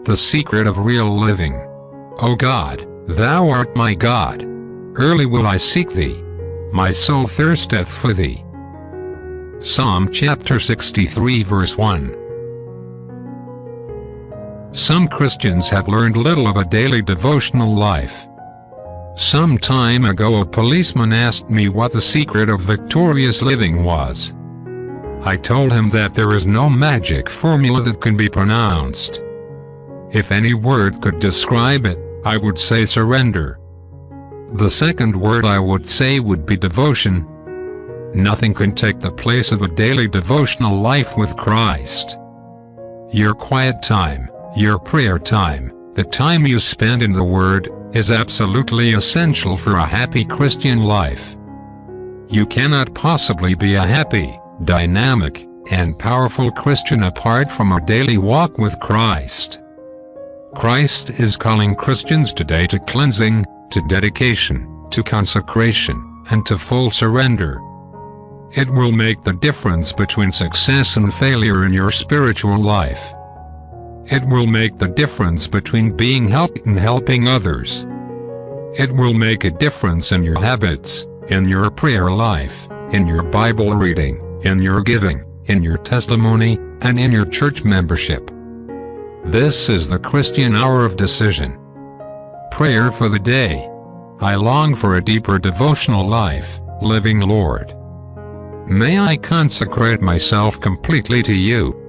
the secret of real living. O God, thou art my God. Early will I seek thee. My soul thirsteth for thee. Psalm chapter 63 verse 1. Some Christians have learned little of a daily devotional life. Some time ago a policeman asked me what the secret of victorious living was. I told him that there is no magic formula that can be pronounced. If any word could describe it, I would say surrender. The second word I would say would be devotion. Nothing can take the place of a daily devotional life with Christ. Your quiet time, your prayer time, the time you spend in the Word, is absolutely essential for a happy Christian life. You cannot possibly be a happy, dynamic, and powerful Christian apart from a daily walk with Christ. Christ is calling Christians today to cleansing, to dedication, to consecration, and to full surrender. It will make the difference between success and failure in your spiritual life. It will make the difference between being helped and helping others. It will make a difference in your habits, in your prayer life, in your Bible reading, in your giving, in your testimony, and in your church membership. This is the Christian Hour of Decision. Prayer for the day. I long for a deeper devotional life, living Lord. May I consecrate myself completely to you.